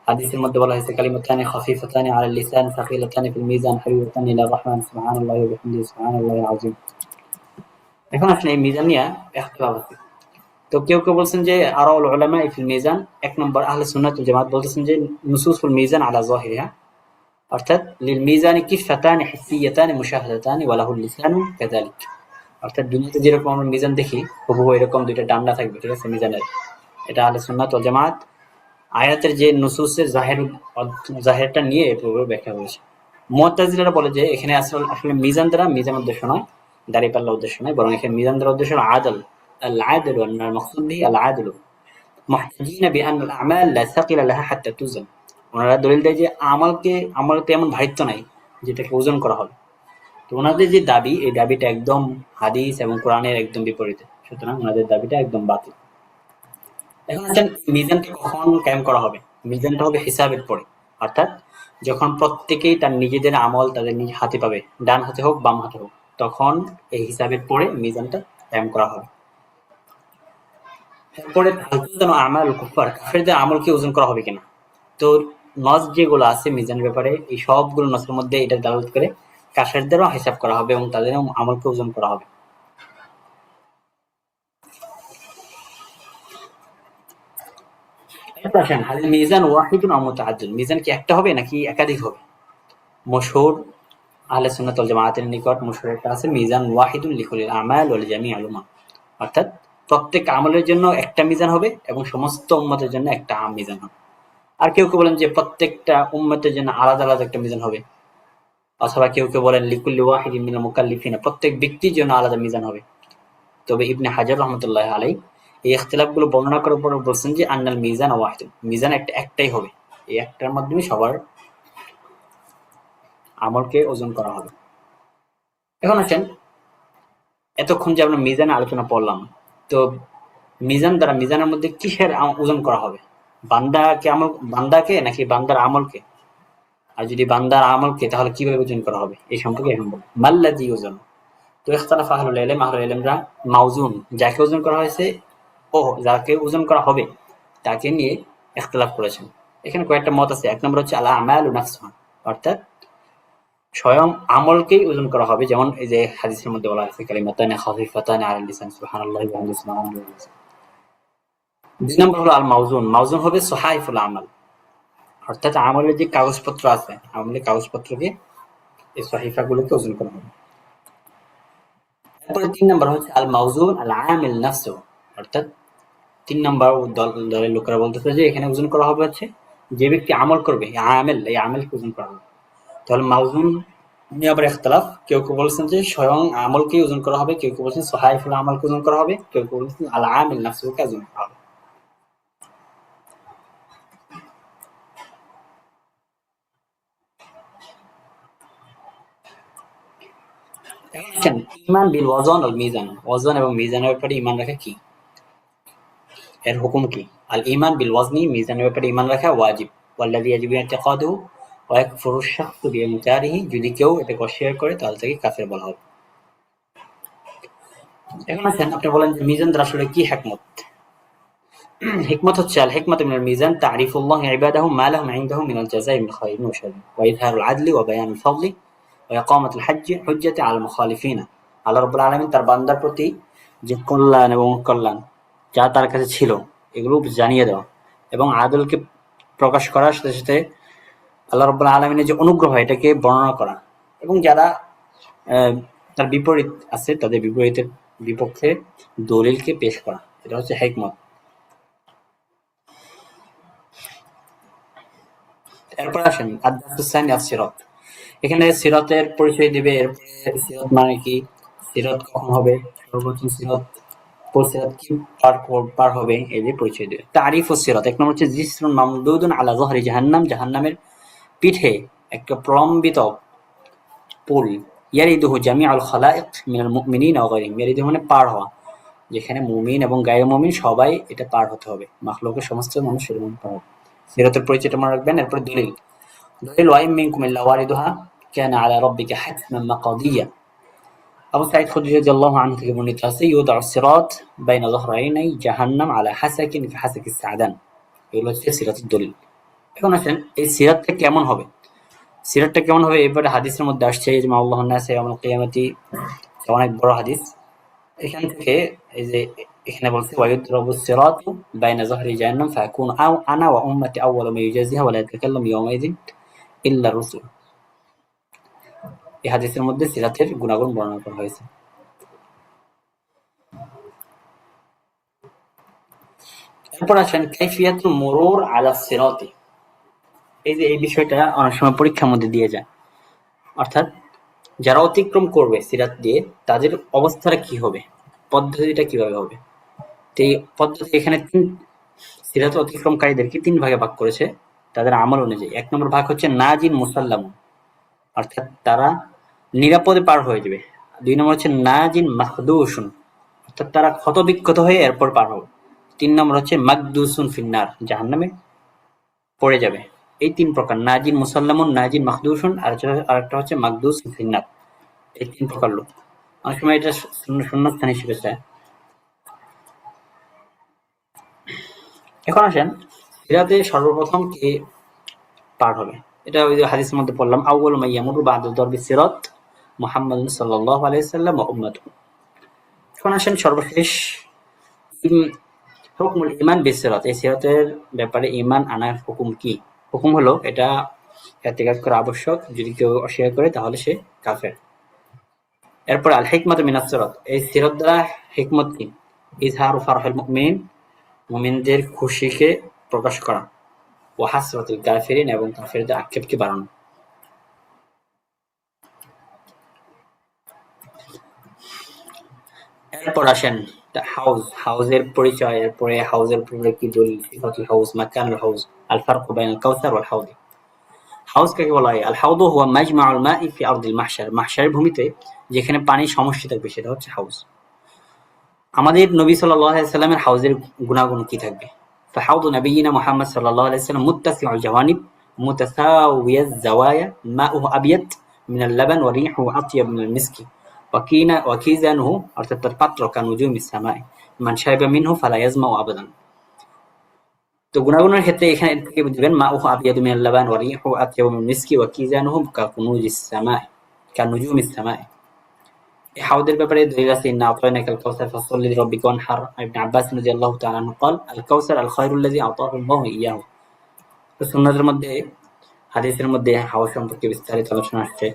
হাদিসের মধ্যে বলা হয়েছে কালিমাতানি খাফিফাতানি আলাল লিসান সাকিলাতানি ফিল মিজান হাবিবাতানি ইলার রাহমান সুবহানাল্লাহি ওয়া বিহামদিহি সুবহানাল্লাহিল আযীম। এখন আসলে এই মিজান নিয়ে ইখতিলাফ আছে। তো কেউ বলছেন যে আরাউল উলামা ফিল মিজান, এক নম্বর আহলে সুন্নাত ওয়াল জামাত বলতেছেন যে নুসুসুল মিজান আলা যাহিরিহা, অর্থাৎ লিল মিজানি কিফাতানি হিসিয়াতানি মুশাহাদাতানি ওয়া লাহুল লিসানু কাযালিক, অর্থাৎ দুনিয়াতে যেরকম আমরা মিজান দেখি হুবহু এরকম দুইটা ডান্ডা থাকবে, ঠিক আছে মিজানের। এটা আহলে সুন্নাত ওয়াল জামাত আয়াতের যে নুসুসের জাহেরটা নিয়ে এভাবে ব্যাখ্যা করেছে। মুআতাজিলারা বলে যে এখানে আসলে মিজান দ্বারা মিজান উদ্দেশ্য নয়, দাঁড়িপাল্লা উদ্দেশ্য নয়, বরং এখানে মিজান দ্বারা উদ্দেশ্য হলো আদল, আল আদল ওয়াল মাকসুদ বিহি আল আদল মুহতাজিনা বিআন্না আল আমাল লা সাকিলা লাহা হাত্তা তুযান। ওনারা দলিল দেয় যে আমল তেমন ভারিত্ব নাই যেটাকে ওজন করা হবে। তো ওনাদের যে দাবি, এই দাবিটা একদম হাদিস এবং কোরআনের একদম বিপরীতে, সুতরাং ওনাদের দাবিটা একদম বাতিল। এখন আসেন মিজানটা কখন কায়েম করা হবে? মিজানটা হবে হিসাবের পরে, অর্থাৎ যখন প্রত্যেকেই তার নিজেদের আমল তাদের নিজ হাতে পাবে, ডান হাতে হোক বাম হাতে হোক, তখন এই হিসাবের পরে মিজানটা কায়েম করা হবে। এরপরে আমাল কুফার, কাফেরদের আমলকে ওজন করা হবে কিনা। তো নস যেগুলো আছে মিজানের ব্যাপারে, এই সবগুলো নসের মধ্যে এটা দালালত করে কাফেরদেরও হিসাব করা হবে এবং তাদের আমলকে ওজন করা হবে। এরপর আসেন হাল মিজান ওয়াহিদুন আও মুতাআদ্দিদ, মিজান কি একটা হবে নাকি একাধিক হবে? মশহুর আহলে সুন্নাত ওয়াল জামাআতের নিকট মশহুর একটা আছে মিজান ওয়াহিদুন লিকুল আমাল ওয়াল জামিউল উম্মাহ, অর্থাৎ প্রত্যেক আমলের জন্য একটা মিজান হবে এবং সমস্ত উম্মতের জন্য একটা মিজান হবে। আর কেউ বলেন যে প্রত্যেকটা উম্মতের জন্য আলাদা আলাদা একটা মিজান হবে, অথবা কেউ বলেন লিকুল্লি ওয়াহিদিন মিনাল মুকাল্লিফিনা, প্রত্যেক ব্যক্তির জন্য আলাদা মিজান হবে। তবে ইবনে হাজার রহমতুল্লাহ আলাইহি এই ইখতিলাফগুলো বর্ণনা করার পর বলছেন যে আন্নাল মিজান ওয়াহিদ, মিজান একটাই হবে, এই একটার মাধ্যমে সবার আমলকে ওজন করা হবে। এখন আসেন এতক্ষণ যে আমরা মিজানে আলোচনা পড়লাম, তো মিজানের মধ্যে কিসের ওজন করা হবে? বান্দাকে নাকি বান্দার আমলকে? আর যদি বান্দার আমলকে তাহলে কিভাবে ওজন করা হবে এই সম্পর্কে এখন বলবো। মাল্লাযী ওজন, তো ইখতালাফ আহলুল ইলমরা মাউজুন, যাকে ওজন করা হয়েছে যাকে ওজন করা হবে তাকে নিয়ে ইখতিলাফ করেছেন। এখানে কয়েকটা মত আছে। এক নম্বর হচ্ছে আল আমালু নাফসুহা, অর্থাৎ স্বয়ং আমলকেই ওজন করা হবে, যেমন এই যে হাদিসের মধ্যে বলা হয়েছে কালিমাতানি খাফিফাতানি আলাল লিসান সুবহানাল্লাহি ওয়া বিহামদিহি সুবহানাল্লাহিল আযীম। দুই নম্বর হলো আল মাউজুন, মাউজুন হবে সুহাইফুল আমাল, অর্থাৎ আমলের যে কাগজপত্র আছে, আমলের কাগজপত্রকে এই সহিফাগুলোকে ওজন করা হবে। তারপরে তিন নম্বর হচ্ছে আল মাউজুন আল আমিল নাফসু, অর্থাৎ তিন নম্বর দলের লোকেরা বলতেছে যে এখানে ওজন করা হবে হচ্ছে যে ব্যক্তি আমল করবে, এই আমেলকে ওজন করা হবে। তাহলে মাউজুন নিয়ে আবার ইখতিলাফ, কেউ বলছেন যে স্বয়ং আমলকে ওজন করা হবে, কেউ বলছেন সুহাইফুল আমালকে ওজন করা হবে, কেউ বলছেন আল আমিল নাফসুকে ওজন করা হবে। ইমান বিল ওয়াজন আল মিজান, ওয়াজন এবং মিজানের ব্যাপারে ইমান রাখা কি, এর হুকুম কি? আল ইমান বিল ওয়াজনি, মিজানের ব্যাপারে ইমান রাখা ওয়াজিব। ওয়াল্লাযী ইয়াজিবু ইতিকাদুহু ওয়া ইয়াকফুরু আশ-শাখসু বিইনকারিহি, যদি কেউ এটাকে অস্বীকার করে তাহলে তাকে কাফের বলা হবে। এখন আসেন আপনি বলেন যে মিজান দ্বারা আসলে কি হিকমত? হিকমত হচ্ছে আল হিকমাতু মিনাল মিজান তা'রিফুল্লাহি ইবাদাহু মা লাহুম ইনদাহু মিনাল জাযাই মিন খায়রিন ওয়া শাররিন ওয়া ইযহারুল আদলি ওয়া বায়ানুল ফাদলি ওয়া ইকামাতুল হুজ্জাতি আলাল মুখালিফিনা। আল্লাহ রাব্বুল আলামিন তার বান্দার প্রতি যে কল্যাণ এবং অকল্যাণ যা তার কাছে ছিল এগুলো জানিয়ে দেওয়া এবং আদলকে প্রকাশ করার সাথে সাথে আল্লাহ রাব্বুল আলামিনের যে অনুগ্রহ এটাকে বর্ণনা করা এবং যারা তার বিপরীত আছে তাদের বিপরীতের বিপক্ষে দলিলকে পেশ করা, এটা হচ্ছে হিকমত। এরপর আসেন আদ-দারসুস-সানি আস-সিরাত। এখানে সিরাতের পরিচয় দিবে, এরপরে সিরাত মানে কি, সিরাত কখন হবে, সর্বপ্রথম সিরাত কি পার হবে, এই যে পরিচয় দিবে। তারিফুস সিরাত, এক নম্বর হচ্ছে জিসরুন মামদুদুন আলা যহরি জাহান্নাম, জাহান্নামের পিঠে একটা প্রলম্বিত পুল। ইয়ারিদুহু জামিউল খালাইক মিনাল মুমিনিন ওয়া গায়রিহিম, ইয়ারিদুহু মানে পার হওয়া, যেখানে মুমিন এবং গায়র মুমিন সবাই এটা পার হতে হবে, মাখলুকের সমস্ত মানুষ এর মধ্যে পার হবে। সিরাতের পরিচয়টা মনে রাখবেন। এরপর দলিল, দলিল ওয়া ইন মিনকুম ইল্লা ওয়ারিদুহা কানা আলা রাব্বিকা হাতমান মাকদিয়া। আবু সাঈদ খুদরি রাদিয়াল্লাহু আনহু থেকে বর্ণিত আছে, ইউদাউ সিরাত বাইনা যহরাইনাই জাহান্নাম আলা হাসাকিন কাহাসাকিস সাদান। এগুলো হচ্ছে সিরাতের দলিল। এখন আসেন এই সিরাতটা কেমন হবে, সিরাতটা কেমন হবে এবারে হাদিসের মধ্যে আসছে, ইজমা আল্লাহুন নাস ইয়াউমুল কিয়ামাতি, অনেক বড় হাদিস। এখান থেকে এই যে এখানে বলছে ওয়ায়ুদ্রাবুস সিরাতু বাইনা যহরি জাহান্নাম ফায়াকুনু আনা ওয়া উম্মতি আউওয়ালু মা ইউজাজিহা ওয়া লা ইয়াতাকাল্লামু ইয়াওমাইযিন ইল্লা রাসূল। এই হাদিসের মধ্যে সিরাতের গুণাগুণ বর্ণনা করা হয়েছে। এরপর আসেন কাইফিয়াতুল মুরুর আলা সিরাতি। এই যে এই বিষয়টা অনেক সময় পরীক্ষার মধ্যে দিয়ে যায়, অর্থাৎ যারা অতিক্রম করবে সিরাত দিয়ে তাদের অবস্থাটা কি হবে, পদ্ধতিটা কিভাবে হবে। তো এই পদ্ধতি এখানে সিরাত অতিক্রমকারীদেরকে তিন ভাগে ভাগ করেছে তাদের আমল অনুযায়ী। এক নম্বর ভাগ হচ্ছে নাজিন মুসাল্লামুন, অর্থাৎ তারা নিরাপদে পার হয়ে যাবে। দুই নম্বর হচ্ছে নাজিন মাহদুসুন, অর্থাৎ তারা ক্ষতবিক্ষত হয়ে এরপর পার হবে। তিন নম্বর হচ্ছে মাকদুসুন ফিন্নার, জাহান্নামে পড়ে যাবে। এই তিন প্রকার, নাজিন মুসাল্লামুন, নাজিন মাহদুসুন, আর একটা হচ্ছে মাকদুস ফিন্নার। এই তিন প্রকার লোক, অনেক সময় এটা শূন্যস্থান হিসেবে চায়। এখন আসেন সিরাতে সর্বপ্রথম কে পার হবে, এটা ওই যে হাদিসের মধ্যে পড়লাম, আউয়ালু মা ইয়ামুরু বা'দা দারবি সিরাত মুহাম্মাদুন সাল্লাল্লাহু আলাইহি ওয়াসাল্লাম ওয়া উম্মাতুহু। এখন আসেন সর্বশেষ হুকমুল ঈমান বিসসিরাত, এই সিরাতের ব্যাপারে ঈমান আনার হুকুম কি? হুকুম হলো এটা ইতিকাদ করা আবশ্যক, যদি কেউ অস্বীকার করে তাহলে সে কাফের। এরপর আল হিকমাতু মিনাস সিরাত, এই সিরাত দ্বারা হিকমত কি? ইজহারু ফারহিল মুমিনিন, মুমিনদের খুশিকে প্রকাশ করা, ওয়া হাসরাতুল কাফিরিন, এবং কাফেরদের আক্ষেপকে বাড়ানো। এরপর আসেন হাউজ, হাউজের পরিচয়, এরপরে হাউজের উপরে কি দলিল, সিফাতুল হাউজ, মাকানুল হাউজ, আল ফারকু বাইনাল কাউসার ওয়াল হাউদ। হাউজ কাকে বলা হয়? আল হাউদু হুয়া মাজমাউল মাই ফি আরদিল মাহশার, মাহশারের ভূমিতে যেখানে পানি সমষ্টি থাকবে সেটা হচ্ছে হাউজ। আমাদের নবী সাল্লাল্লাহু আলাইহি সাল্লামের হাউজের গুণাগুণ কি থাকবে? ফাহাউদু নবিয়িনা মুহাম্মদ সাল্লাল্লাহু আলাইহি সাল্লাম মুত্তাসিউল জাওয়ানিব মুতাসাউইয়াজ জাওয়ায়া মাউহু আবিয়াত মিনাল লাবান ওয়া রিহুহু আতয়াব মিনাল মিসকি ওয়া কিজানুহু, অর্থাৎ তার পাত্র কানুজুমিস সামাই মান শারিবা মিনহু ফালা ইয়াজমাউ আবাদান। তো গুণাগুণের ক্ষেত্রে এখানে থেকে বুঝবেন মাউহু আবিয়াদু মিনাল লাবান ওয়া রিহুহু আতয়াব মিনাল মিসকি ওয়া কিজানুহু কাকুনুজিস সামাই কানুজুমিস সামাই। এই হাউদের ব্যাপারে দলিল আছে, ইন্না আতাইনাকাল কাউসার ফাসল্লি লিরাব্বিকা ওয়ানহার। ইবনে আব্বাস রাদিয়াল্লাহু তাআলা আনহু قال আল কাউসার আল খায়রুল্লাযী আতাহু আল্লাহু ইয়াহু। তো সুন্নাতের মধ্যে, হাদিসের মধ্যে হাউজ সম্পর্কে বিস্তারিত আলোচনা আসছে।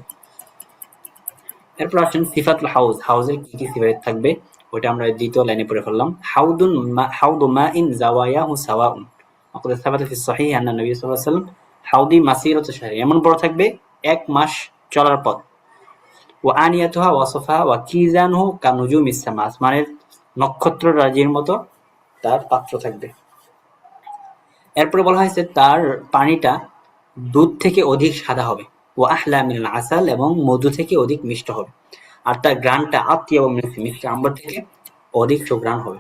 এরপর আসেন সিফাতুল হাউজ, হাউজের কি কি সিফাত থাকবে ওটা আমরা দ্বিতীয় লাইনে পড়ে ফেললাম। হাউদু মাইন জাওয়ায়াহু সাওয়াউন ওয়াকাদ সাবাতা ফিস সহিহ আন্না নবী সাল্লাল্লাহু আলাইহি ওয়াসাল্লাম হাউদি মাসিরাতু শাহরি, এমন বড় থাকবে এক মাস চলার পথ। ওয়া আনিয়াতুহা ওয়াসফা ওয়া কিজানুহু কানুজুমিস সামা, আসমানের নক্ষত্র রাজির মতো তার পাত্র থাকবে। এরপরে বলা হয়েছে তার পানিটা দুধ থেকে অধিক সাদা হবে, ওয়া আহলা মিনাল আসাল, এবং মধু থেকে অধিক মিষ্ট হবে। আর তার গ্রানটা আত্মীয় এবং মিষ্টি আম্বর থেকে অধিক সুগ্রান হবে।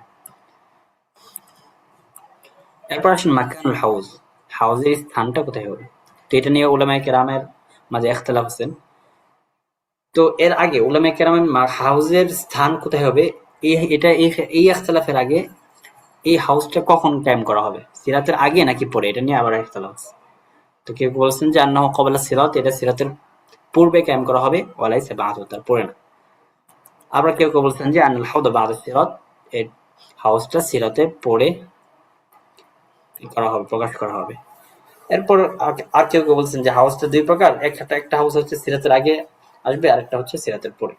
এরপর আসেন মাকানুল হাউজ, হাউজের স্থানটা কোথায় হবে। তো এটা নিয়ে উলামায়ে কেরামের মাঝে ইখতিলাফ আছে। তো এর আগে উলামায়ে কেরামের হাউজের স্থান কোথায় হবে এই ইখতিলাফের আগে এই হাউসটা কখন কায়েম করা হবে, সিরাতের আগে নাকি পরে, এটা নিয়ে আবার ইখতিলাফ আছে। তো কেউ বলছেন যে আন্নাহু ক্বাবলা সিরাত, এটা সিরাতের পূর্বে কায়েম করা হবে, ওয়ালাইসা বা'দু, তার পরে না। আবার কেউ বলছেন যে আন্নাল হাউদা বা'দা সিরাত, এই হাউসটা সিরাতের পরে করা হবে, প্রকাশ করা হবে। এরপর আর কেউ বলছেন যে হাউসটা দুই প্রকার, একটা হাউস হচ্ছে সিরাতের আগে আসবে, আরেকটা হচ্ছে সিরাতের পরে।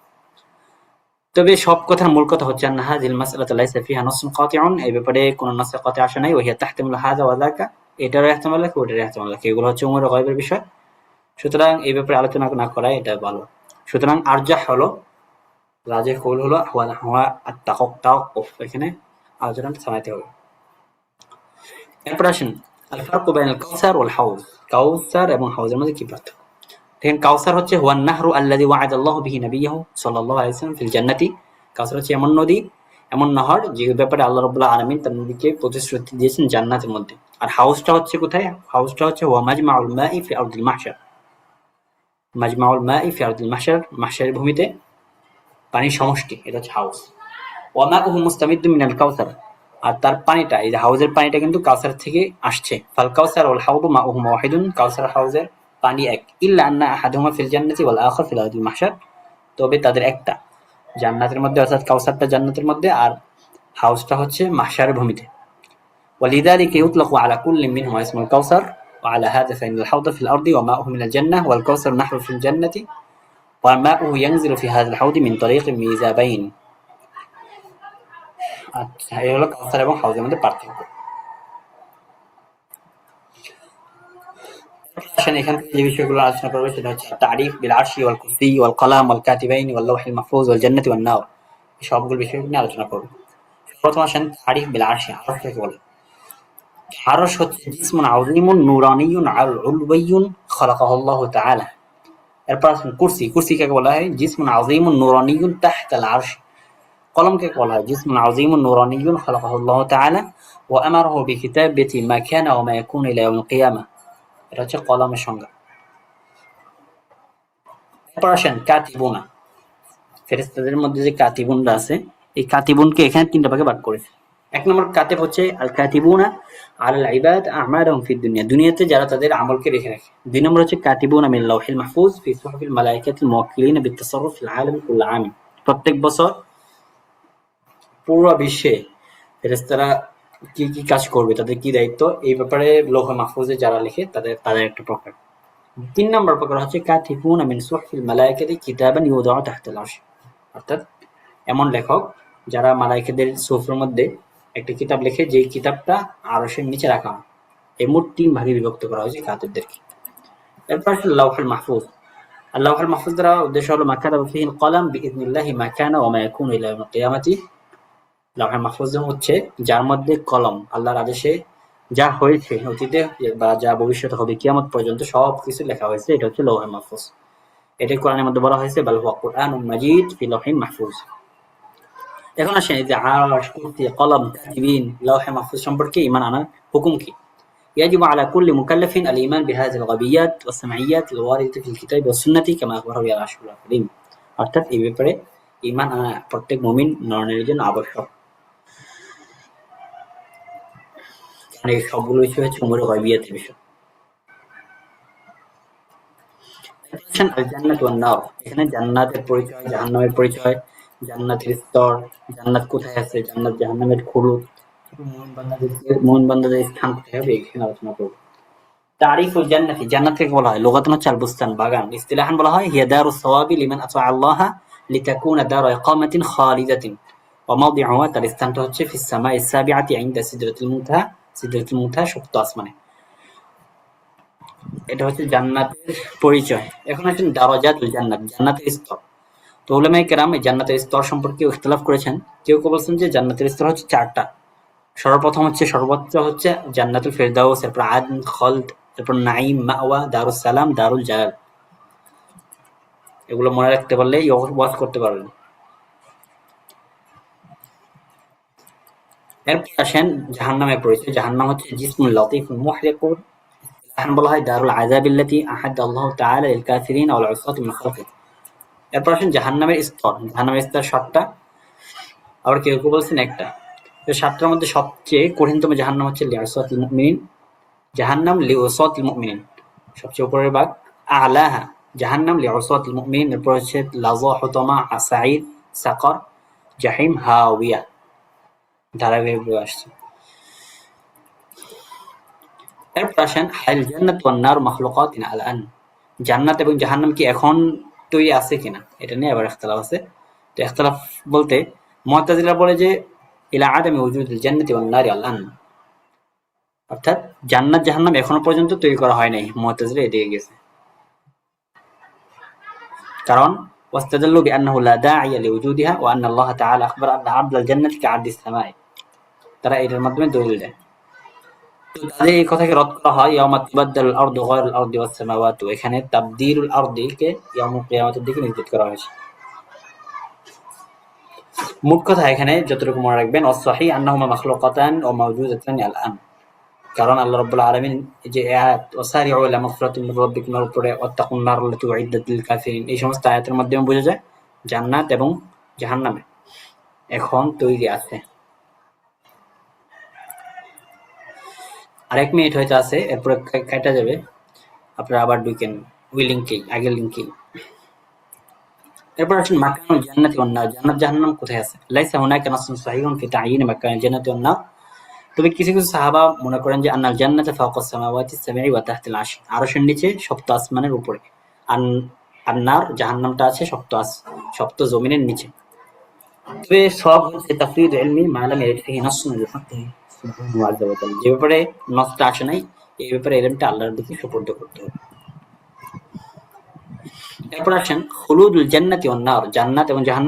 তবে সব কথার মূল কথা হচ্ছে আন্না হাযিল মাসআলাতু লাইসা ফিহা নাসসুন কাতিউন, এই ব্যাপারে কোনো নাস কাতি আসে নাই। ওয়া হিয়া তাহতামিলু হাযা ওয়া যাকা, এটারও ইহতিমাল রাখে ওটারও ইহতিমাল রাখে, এগুলো হচ্ছে উমুরে গায়বের বিষয়। সুতরাং এই ব্যাপারে আলোচনা না করাই এটা ভালো। সুতরাং আরজাহ হলো, রাজিহ কৌল হলো হুয়া আত-তাওয়াক্কুফ, এখানে আলোচনাটা থামাইতে হবে। এরপর আসেন আল ফারকু বাইনাল কাউসার ওয়াল হাউজ, কাউসার এবং হাউজের মধ্যে কি পার্থক্য। দেখেন কাউসার হচ্ছে হুয়ান নাহরু আল্লাযী ওয়া'আদাল্লাহু বিহি নাবিয়্যাহু সাল্লাল্লাহু আলাইহি ওয়াসাল্লাম ফিল জান্নাতি। কাউসার হচ্ছে এমন নদী, এমন নহর যে ব্যাপারে আল্লাহ রাব্বুল আলামিন তার নবীকে প্রতিশ্রুতি দিয়েছেন জান্নাতের মধ্যে। আর হাউজটা হচ্ছে কোথায়, হাউজটা হচ্ছে হুয়া মাজমাউল মাই ফি আরদিল মাহশার, মাজমাউল মাই ফি আরদিল মাহশার, মাহশারের ভূমিতে পানির সমষ্টি, এটা হচ্ছে হাউজ। ওয়া মাউহু মুস্তামিদ্দুম মিনাল কাউসার, আর তার পানিটা, এই যে হাউজের পানিটা কিন্তু কাউসার থেকে আসছে। ফাল কাউসার ওয়াল হাউদু মাউহু ওয়াহিদুন, কাউসার হাউজের পানি এক। ইল্লা আন্না আহাদুহুমা ফিল জান্নাতি ওয়াল আখার ফিল আরদিল মাহশার, তবে তাদের একটা জান্নাতের মধ্যে, অর্থাৎ কাউসারটা জান্নাতের মধ্যে আর হাউজটা হচ্ছে মাহশারের ভূমিতে। ওয়ালিযালিকা ইউতলাকু আলা কুল্লি মিনহুমা ইসমুল কাউসার ওয়া আলা হাযা ফাইনাল হাউদা ফিল আরদি ওয়া মাউহু মিনাল জান্নাহ ওয়াল কাউসার নাহরু ফিল জান্নাতি ওয়া মাউহু ইয়ানজিলু ফি হাযাল হাউদি মিন তরিকি মিযাবাইন। আচ্ছা, এই হলো কাউসার এবং হাউজের মধ্যে পার্থক্য। আসেন এখান থেকে যে বিষয়গুলো আলোচনা করবো সেটা হচ্ছে তারিফ বিল আরশি ওয়াল কুরসি ওয়াল কলাম ওয়াল কাতিবাইন ওয়াল লাওহিল মাহফুজ ওয়াল জান্নাতি ওয়ান নার, সবগুলো বিষয় নিয়ে আলোচনা করবো। প্রথম আসেন তারিফ বিল আরশি, আরশ কাকে বলে। আরশ হচ্ছে জিসমুন আযীমুন নূরানিয়্যুন উলওয়িয়্যুন খালাকাহুল্লাহু তাআলা। এরপর আসেন কুরসি, কুরসি কাকে বলা হয়, জিসমুন আযীমুন নূরানিয়্যুন তাহতাল আরশ। কলম কাকে বলা হয়, জিসমুন আযীমুন নূরানিয়্যুন খালাকাহুল্লাহু তাআলা ওয়া আমারাহু বিকিতাবাতি মা কানা ওয়া মা ইয়াকুনু ইলা ইয়াউমিল কিয়ামাহ, এটা হচ্ছে কলমের সংজ্ঞা। এরপর আসেন কাতিবুনা, ফেরেশতাদের মধ্যে যে কাতিবুনরা আছে, এই কাতিবুনকে এখানে তিনটা ভাগে ভাগ করেছে। এক নম্বর কাতিব হচ্ছে আল কাতিবুনা আলাল ইবাদ আমালুহুম ফিদ দুনিয়া, দুনিয়াতে যারা তাদের আমলকে রেখে রাখে। দুই নম্বর হচ্ছে কাতিবুনা মিন লাওহিল মাহফুজ ফি সুহুফিল মালায়েকাতিল মুওয়াক্কিলিনা বিত-তাসাররুফ ফিল আলামি কুল্ল আম, প্রত্যেক বছর পুরো বিশ্বে ফেরেশতারা কি কি কাজ করবে, তাদের কি দায়িত্ব, এই ব্যাপারে লৌহ মাহফুজে যারা লিখে তাদের একটা প্রকার। তিন নম্বর প্রকার হচ্ছে কাতিবুনা মিন সুহুফিল মালায়েকাতি কিতাবান ইউদাউ তাহতাল আরশ, অর্থাৎ এমন লেখক যারা মালায়েকাদের সুহুফের মধ্যে একটা কিতাব লেখে, যে কিতাবটা আরশের নিচে রাখা হয়। এই মোট তিন ভাগে বিভক্ত করা হয়েছে কাতিবদেরকে। এরপর আসলে লাওহুল মাহফুজ, আর লাওহুল মাহফুজ দ্বারা উদ্দেশ্য হলো মা কাতাবা ফিহিল কলাম বিইذনিল্লাহি মা কানা ওয়া মা ইয়াকুনু ইলা ইয়াউমিল কিয়ামাতি। লাওহুল মাহফুজ হচ্ছে যার মধ্যে কলম, আল্লাহর আদেশে যা হয়েছে অতীতে বা যা ভবিষ্যতে হবে কিয়ামত পর্যন্ত সবকিছু লেখা হয়েছে, এটা হচ্ছে লাওহুল মাহফুজ। এটা কোরআনের মধ্যে বলা হয়েছে বাল হুয়া কুরআনুন মাজিদ ফি লাওহিন মাহফুজ। এখন আসেন এই যে আরশ, কুরসি, কলম, কাতিবিন, লাওহে মাহফুজ সম্পর্কে ঈমান আনার হুকুম কি। يجب على كل مكلف الإيمان بهذه الغيبيات والسمعيات الواردة في الكتاب والسنة كما أخبر بها الرسول الكريم, অর্থাৎ এই ব্যাপারে ঈমান আনা প্রত্যেক মুমিন নরের জন্য আবশ্যক, কারণ এই সবগুলো বিষয় হচ্ছে উমুরে গায়বিয়াতের বিষয়। আল জান্নাত ওয়ান নার, এখানে জান্নাতের পরিচয়, জাহান্নামের পরিচয়, জান্নাতের স্তর, জান্নাত কোথায় আছে, জান্নাত জাহান্নামের খুলুদ, মুমিন বান্দাদের স্থান কোথায় হবে, এখানে আলোচনা করব। তারিফুল জান্নাতি, জান্নাতকে বলা হয় লুগাতান হচ্ছে আল বুস্তান, বাগান। ইসতিলাহান বলা হয় হিয়া দারুস সাওয়াবি লিমান আতা আল্লাহ লিতাকুনা দারু ইকামাতিন খালিদাতিন ওয়া মাওদিউহা, তার স্থানটা হচ্ছে ফিস সামাইস সাবিআতি ইনদা সিদরাতুল মুনতাহা, সিদরাতুল মুনতাহা সুপ্ত আসমানে। এটা হচ্ছে জান্নাতের পরিচয়। এখন আসেন দারাজাতুল জান্নাত, জান্নাতের স্তর। তো উলামায়ে কেরাম এই জান্নাতের স্তর সম্পর্কে ইখতিলাফ করেছেন। কেউ কেউ বলছেন যে জান্নাতের স্তর হচ্ছে চারটা। সর্বপ্রথম হচ্ছে সর্বোচ্চ হচ্ছে জান্নাতুল ফেরদাউস, এরপর আদন, খলদ, এরপর নাঈম, মাওয়া, দারুস সালাম, দারুল জালাল। এগুলো মনে রাখতে পারলে ওয়াজ করতে পারবেন। এরপর আসেন জাহান্নামের পরিচয়। জাহান্নাম হচ্ছে জিসমুল লতীফুল মুহরিকুন, ইসতিলাহান বলা হয় দারুল আযাবিল্লাতী আহাদ্দা আল্লাহু তাআলা লিল কাফিরিন ওয়াল উসাতি মিন খালকিহি। এরপর আসেন জাহান্নামের স্তর। জাহান্নামের স্তর ৭টা, আবার কেউ কেউ বলছেন একটা। তো ৭টার মধ্যে সবচেয়ে কঠিনতম জাহান্নাম হচ্ছে লিউসাতিল মুমিনিন। জাহান্নাম লিউসাতিল মুমিনিন, সবচেয়ে উপরের ভাগ। আলাহা জাহান্নাম লিউসাতিল মুমিনিন, এরপর হচ্ছে লাযা, হুতামা, সাঈর, সাকর, জাহিম, হাওয়িয়া, ধারাবাহিকভাবে আসছে। এরপর আসেন হাল জান্নাত ওয়ান নার মাখলুকাতিন আলান। জান্নাত এবং জাহান্নাম কি এখন তৈরি আছে কিনা, এটা নিয়ে আবার ইখতিলাফ আছে। তো ইখতিলাফ বলতে মুআতাজিলা বলে যে ইলা আদামি ওজুদিল জান্নাতি ওয়ান নারি আলান, অর্থাৎ জান্নাত জাহান্নাম এখনো পর্যন্ত তৈরি করা হয় নাই। মুআতাজিলা এদিকে গেছে, কারণ ওয়াস্তাদাল্লু বিআন্নাহু লা দাঈয়া লিওজুদিহা ওয়া আন্না আল্লাহ তাআলা আখবারা আন্না আরদাল জান্নাতি কাআরদিস সামাই। তারা এটার মাধ্যমে দলিল দেয়। তো তাদের এই কথাকে রদ করা হয় ইয়াউমা তুবাদদালুল আরদু গায়রুল আরদি ওয়াস সামাওয়াতু, এখানে তাবদীলুল আরদিকে ইয়াউমুল কিয়ামাতের দিকে নির্দেশ করা হয়েছে। মোট কথা এখানে যতটুকু মনে রাখবেন, ওয়াস-সহিহ আন্নাহুমা মাখলুকাতান ওয়া মাওজুদাতান আল-আন, কারণ আল্লাহ রাব্বুল আলামিন যে আয়াত ওয়াসারিউ ইলা মাগফিরাতিন মির রাব্বিকুম এর উপরে ওয়াত্তাকুন নার আল্লাতী উইদ্দাত লিল কাফিরিন, এই সমস্ত আয়াতের মাধ্যমে বোঝা যায় জান্নাত এবং জাহান্নামে এখন তৈরি আছে। আর ১ মিনিট হয়তো আছে, এরপরে কাটা যাবে, আপনারা আবার ঢুকেন ওই লিঙ্কেই, আগের লিঙ্কেই। এরপর আসেন মাকানুল জান্নাতি ওয়ান নার, জান্নাত জাহান্নাম কোথায় আছে। লাইসা হুনাকা নাসসুন সাহিহুন ফি তা'য়িন মাকানিল জান্নাতি ওয়ান নার, তবে কিছু কিছু সাহাবা মনে করেন যে আন্নাল জান্নাতা ফাওকাস সামাওয়াতিস সাবঈ ওয়া তাহতাল আরশ, আরশের নিচে সপ্ত আসমানের উপরে। আর নার জাহান্নামটা আছে সপ্ত জমিনের নিচে। তবে সব হচ্ছে তাফসীর ইলমি মা লাম ইয়ারিদ ফিহি নাসসুন বিহাক্কিহি সুবহানাহু ওয়া তাআলা, যে ব্যাপারে নসটা আসে নাই এই ব্যাপারে ইলমটা আল্লাহর দিকে সুপর্দ করতে হবে। এরপর আসেন খুলুদুল জান্নাতি ওয়ান নার, জান্নাত এবং জাহান্নাম